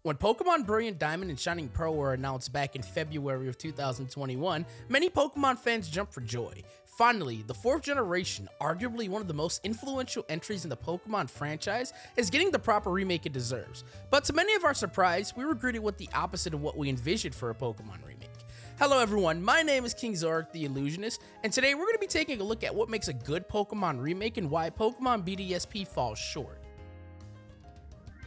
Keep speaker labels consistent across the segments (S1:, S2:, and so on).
S1: When Pokemon Brilliant Diamond and Shining Pearl were announced back in February of 2021, many Pokemon fans jumped for joy. Finally, the 4th generation, arguably one of the most influential entries in the Pokemon franchise, is getting the proper remake it deserves. But to many of our surprise, we were greeted with the opposite of what we envisioned for a Pokemon remake. Hello everyone, my name is King Zork the Illusionist, and today we're going to be taking a look at what makes a good Pokemon remake and why Pokemon BDSP falls short.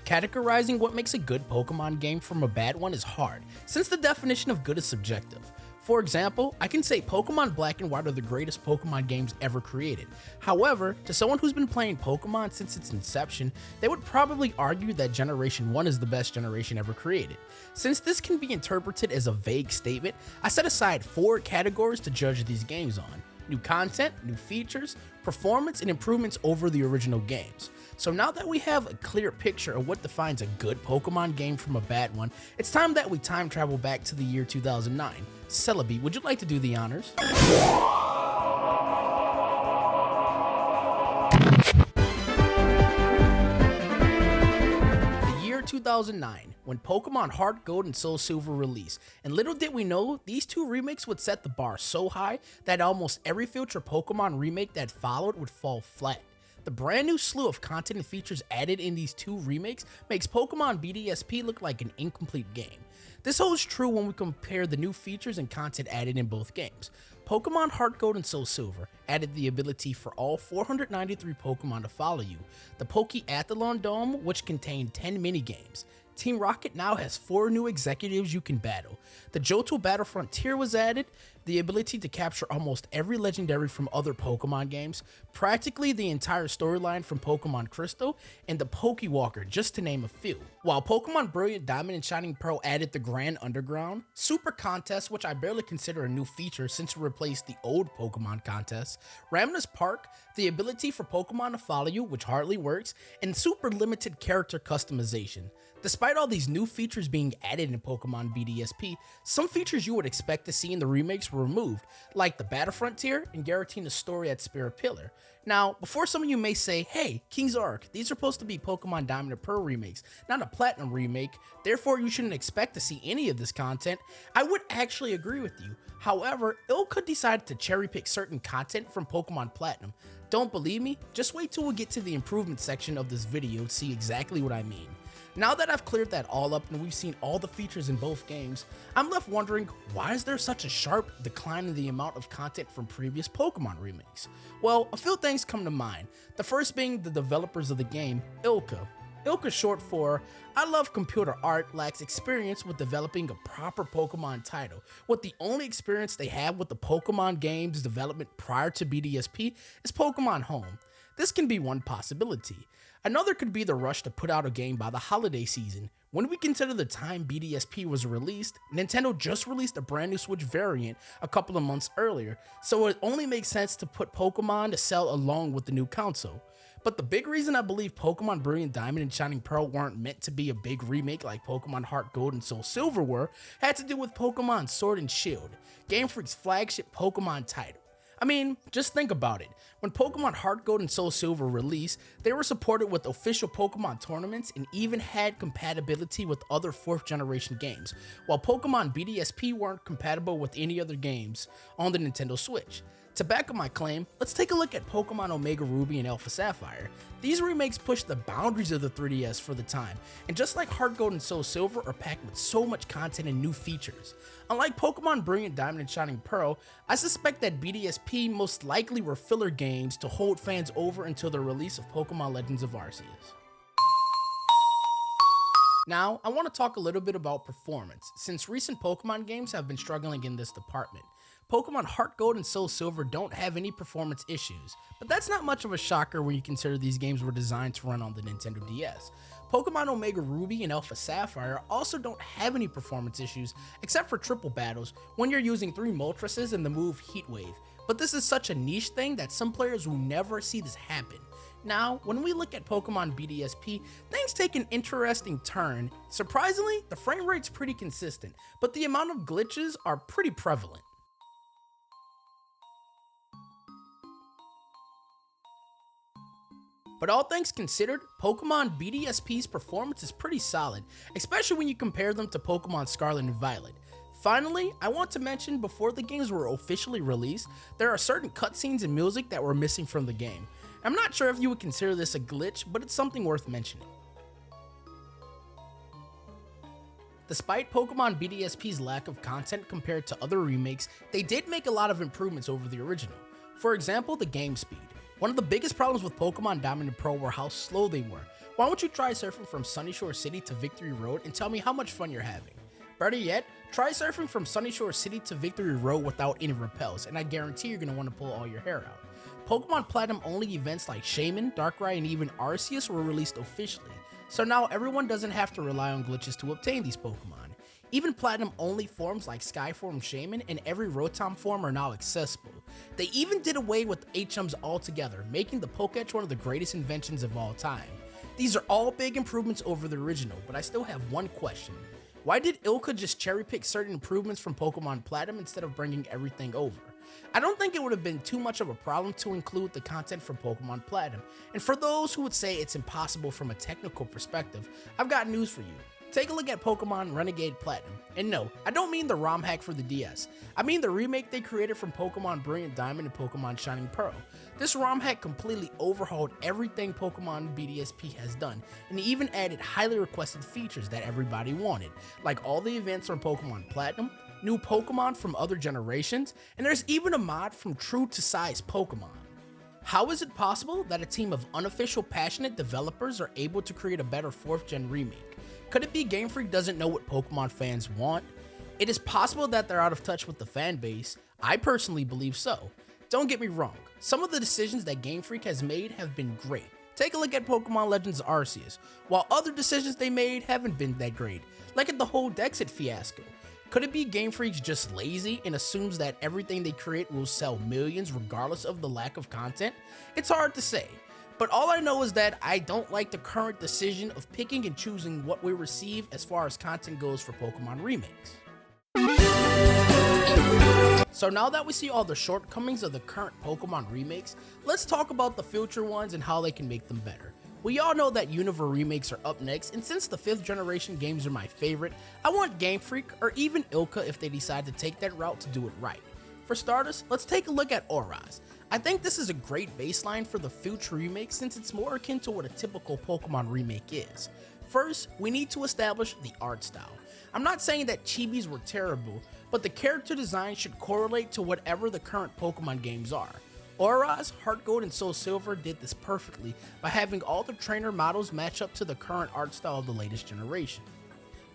S1: Categorizing what makes a good Pokemon game from a bad one is hard, since the definition of good is subjective. For example, I can say Pokemon Black and White are the greatest Pokemon games ever created. However, to someone who's been playing Pokemon since its inception, they would probably argue that Generation 1 is the best generation ever created. Since this can be interpreted as a vague statement, I set aside 4 categories to judge these games on: new content, new features, performance, and improvements over the original games. So now that we have a clear picture of what defines a good Pokemon game from a bad one, it's time that we time travel back to the year 2009. Celebi, would you like to do the honors? The year 2009, when Pokemon HeartGold and Soul Silver released, and little did we know, these 2 remakes would set the bar so high that almost every future Pokemon remake that followed would fall flat. The brand new slew of content and features added in these 2 remakes makes Pokemon BDSP look like an incomplete game. This holds true when we compare the new features and content added in both games. Pokemon HeartGold and Soul Silver added the ability for all 493 Pokemon to follow you, the Pokeathlon Dome, which contained 10 minigames. Team Rocket now has 4 new executives you can battle. The Johto Battle Frontier was added, the ability to capture almost every legendary from other Pokemon games, practically the entire storyline from Pokemon Crystal, and the Pokewalker, just to name a few. While Pokemon Brilliant Diamond and Shining Pearl added the Grand Underground, Super Contest, which I barely consider a new feature since it replaced the old Pokemon Contest, Ramna's Park, the ability for Pokemon to follow you, which hardly works, and super limited character customization. Despite all these new features being added in Pokemon BDSP, some features you would expect to see in the remakes were removed, like the Battle Frontier and Giratina story at Spirit Pillar. Now, before some of you may say, hey, King's Arc, these are supposed to be Pokemon Diamond and Pearl remakes, not a Platinum remake, therefore you shouldn't expect to see any of this content, I would actually agree with you. However, Ilka decided to cherry pick certain content from Pokemon Platinum. Don't believe me? Just wait till we get to the improvement section of this video to see exactly what I mean. Now that I've cleared that all up and we've seen all the features in both games, I'm left wondering, why is there such a sharp decline in the amount of content from previous Pokemon remakes? Well, a few things come to mind, the first being the developers of the game, Ilka. Ilka, short for I love computer art, lacks experience with developing a proper Pokemon title, with the only experience they have with the Pokemon game's development prior to BDSP is Pokemon Home. This can be one possibility. Another could be the rush to put out a game by the holiday season. When we consider the time BDSP was released, Nintendo just released a brand new Switch variant a couple of months earlier, so it only makes sense to put Pokemon to sell along with the new console. But the big reason I believe Pokemon Brilliant Diamond and Shining Pearl weren't meant to be a big remake like Pokemon Heart Gold and Soul Silver were had to do with Pokemon Sword and Shield, Game Freak's flagship Pokemon title. I mean, just think about it. When Pokemon HeartGold and Soul Silver released, they were supported with official Pokemon tournaments and even had compatibility with other 4th generation games, while Pokemon BDSP weren't compatible with any other games on the Nintendo Switch. To back up my claim, let's take a look at Pokemon Omega Ruby and Alpha Sapphire. These remakes pushed the boundaries of the 3DS for the time, and just like HeartGold and Soul Silver are packed with so much content and new features. Unlike Pokemon Brilliant Diamond and Shining Pearl, I suspect that BDSP most likely were filler games to hold fans over until the release of Pokemon Legends of Arceus. Now, I want to talk a little bit about performance, since recent Pokemon games have been struggling in this department. Pokemon HeartGold and Soul Silver don't have any performance issues, but that's not much of a shocker when you consider these games were designed to run on the Nintendo DS. Pokemon Omega Ruby and Alpha Sapphire also don't have any performance issues except for triple battles when you're using 3 Moltres and the move Heat Wave, but this is such a niche thing that some players will never see this happen. Now, when we look at Pokemon BDSP, things take an interesting turn. Surprisingly, the frame rate's pretty consistent, but the amount of glitches are pretty prevalent. But all things considered, Pokemon BDSP's performance is pretty solid, especially when you compare them to Pokemon Scarlet and Violet. Finally, I want to mention before the games were officially released, there are certain cutscenes and music that were missing from the game. I'm not sure if you would consider this a glitch, but it's something worth mentioning. Despite Pokemon BDSP's lack of content compared to other remakes, they did make a lot of improvements over the original. For example, the game speed. One of the biggest problems with Pokemon Diamond and Pearl were how slow they were. Why don't you try surfing from Sunyshore City to Victory Road and tell me how much fun you're having? Better yet, try surfing from Sunyshore City to Victory Road without any repels, and I guarantee you're going to want to pull all your hair out. Pokemon Platinum only events like Shaman, Darkrai, and even Arceus were released officially, so now everyone doesn't have to rely on glitches to obtain these Pokemon. Even Platinum only forms like Skyform Shaman and every Rotom form are now accessible. They even did away with HMs altogether, making the Pokétch one of the greatest inventions of all time. These are all big improvements over the original, but I still have one question. Why did Ilka just cherry pick certain improvements from Pokemon Platinum instead of bringing everything over? I don't think it would have been too much of a problem to include the content from Pokemon Platinum, and for those who would say it's impossible from a technical perspective, I've got news for you. Take a look at Pokemon Renegade Platinum. And no, I don't mean the ROM hack for the DS. I mean the remake they created from Pokemon Brilliant Diamond and Pokemon Shining Pearl. This ROM hack completely overhauled everything Pokemon BDSP has done, and even added highly requested features that everybody wanted, like all the events from Pokemon Platinum, new Pokemon from other generations, and there's even a mod from True to Size Pokemon. How is it possible that a team of unofficial passionate developers are able to create a better 4th gen remake? Could it be Game Freak doesn't know what Pokemon fans want? It is possible that they're out of touch with the fan base. I personally believe so. Don't get me wrong, some of the decisions that Game Freak has made have been great. Take a look at Pokemon Legends Arceus, while other decisions they made haven't been that great, like at the whole Dexit fiasco. Could it be Game Freak's just lazy and assumes that everything they create will sell millions regardless of the lack of content? It's hard to say. But all I know is that I don't like the current decision of picking and choosing what we receive as far as content goes for Pokemon remakes. So now that we see all the shortcomings of the current Pokemon remakes, let's talk about the future ones and how they can make them better. We all know that Unova remakes are up next, and since the 5th generation games are my favorite, I want Game Freak or even Ilka if they decide to take that route to do it right. For starters, let's take a look at Auras. I think this is a great baseline for the future remake since it's more akin to what a typical Pokemon remake is. First, we need to establish the art style. I'm not saying that chibis were terrible, but the character design should correlate to whatever the current Pokemon games are. Auras, HeartGold, and Soul Silver did this perfectly by having all the trainer models match up to the current art style of the latest generation.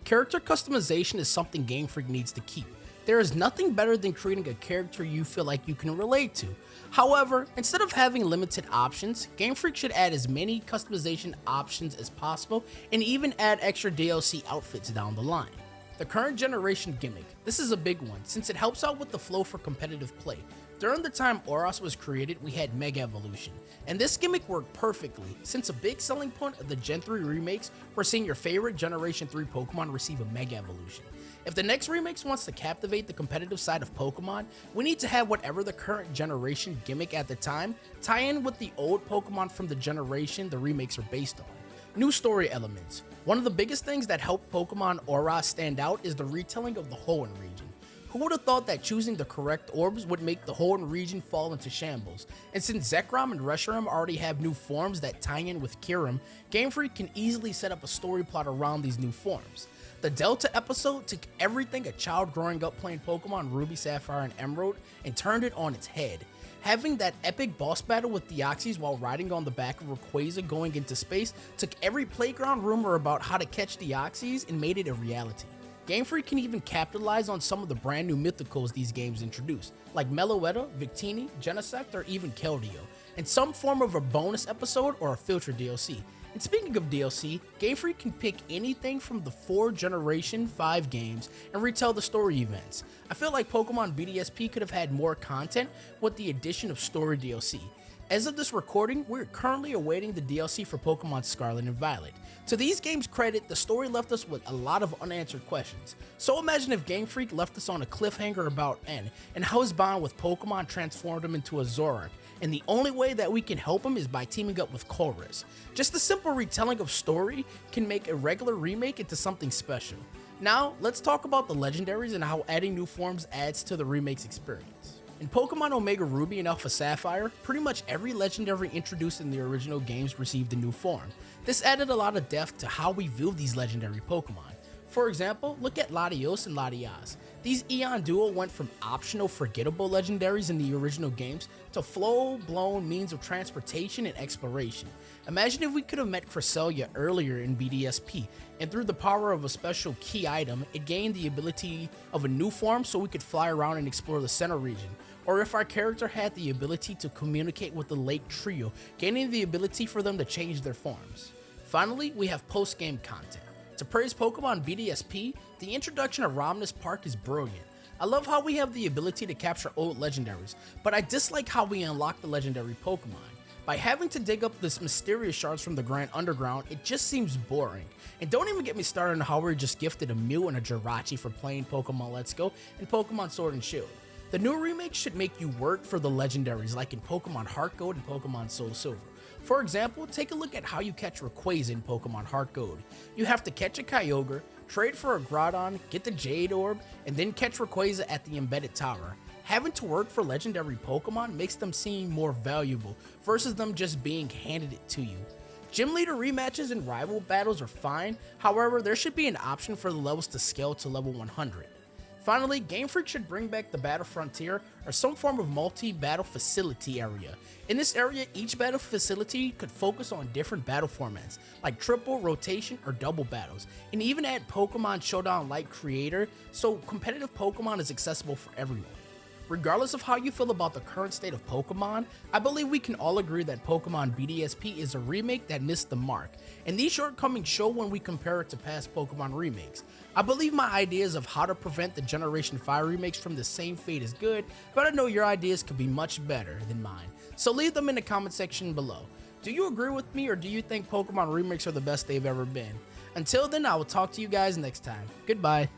S1: Character customization is something Game Freak needs to keep. There is nothing better than creating a character you feel like you can relate to. However, instead of having limited options, Game Freak should add as many customization options as possible and even add extra DLC outfits down the line. The current generation gimmick. This is a big one since it helps out with the flow for competitive play. During the time Auras was created, we had Mega Evolution, and this gimmick worked perfectly since a big selling point of the Gen 3 remakes were seeing your favorite Generation 3 Pokemon receive a Mega Evolution. If the next remakes wants to captivate the competitive side of Pokemon, we need to have whatever the current generation gimmick at the time tie in with the old Pokemon from the generation the remakes are based on. New story elements. One of the biggest things that helped Pokemon Auras stand out is the retelling of the Hoenn region. Who would have thought that choosing the correct orbs would make the Hoenn region fall into shambles? And since Zekrom and Reshiram already have new forms that tie in with Kyurem, Game Freak can easily set up a story plot around these new forms. The Delta episode took everything a child growing up playing Pokemon Ruby, Sapphire, and Emerald and turned it on its head. Having that epic boss battle with Deoxys while riding on the back of Rayquaza going into space took every playground rumor about how to catch Deoxys and made it a reality. Game Freak can even capitalize on some of the brand new mythicals these games introduced, like Meloetta, Victini, Genesect, or even Keldeo, in some form of a bonus episode or a filter DLC. And speaking of DLC, Game Freak can pick anything from the 4 Generation 5 games and retell the story events. I feel like Pokemon BDSP could have had more content with the addition of story DLC. As of this recording, we're currently awaiting the DLC for Pokemon Scarlet and Violet. To these games' credit, the story left us with a lot of unanswered questions. So imagine if Game Freak left us on a cliffhanger about N and how his bond with Pokemon transformed him into a Zoroark, and the only way that we can help him is by teaming up with Chorus. Just a simple retelling of story can make a regular remake into something special. Now, let's talk about the Legendaries and how adding new forms adds to the remake's experience. In Pokemon Omega Ruby and Alpha Sapphire, pretty much every legendary introduced in the original games received a new form. This added a lot of depth to how we view these legendary Pokemon. For example, look at Latios and Latias. These Eon Duo went from optional forgettable legendaries in the original games to full-blown means of transportation and exploration. Imagine if we could have met Cresselia earlier in BDSP, and through the power of a special key item, it gained the ability of a new form so we could fly around and explore the center region. Or if our character had the ability to communicate with the Lake Trio, gaining the ability for them to change their forms. Finally, we have post-game content. To praise Pokemon BDSP, the introduction of Romnus Park is brilliant. I love how we have the ability to capture old legendaries, but I dislike how we unlock the legendary Pokemon. By having to dig up this mysterious shards from the Grand Underground, it just seems boring. And don't even get me started on how we're just gifted a Mew and a Jirachi for playing Pokemon Let's Go and Pokemon Sword and Shield. The new remake should make you work for the legendaries like in Pokemon HeartGold and Pokemon Soul Silver. For example, take a look at how you catch Rayquaza in Pokemon HeartGold. You have to catch a Kyogre, trade for a Groudon, get the Jade Orb, and then catch Rayquaza at the Embedded Tower. Having to work for legendary Pokemon makes them seem more valuable versus them just being handed it to you. Gym leader rematches and rival battles are fine, however, there should be an option for the levels to scale to level 100. Finally, Game Freak should bring back the Battle Frontier or some form of multi-battle facility area. In this area, each battle facility could focus on different battle formats, like triple, rotation, or double battles, and even add Pokemon Showdown-like creator, so competitive Pokemon is accessible for everyone. Regardless of how you feel about the current state of Pokemon, I believe we can all agree that Pokemon BDSP is a remake that missed the mark, and these shortcomings show when we compare it to past Pokemon remakes. I believe my ideas of how to prevent the Generation 5 remakes from the same fate is good, but I know your ideas could be much better than mine, so leave them in the comment section below. Do you agree with me, or do you think Pokemon remakes are the best they've ever been? Until then, I will talk to you guys next time. Goodbye.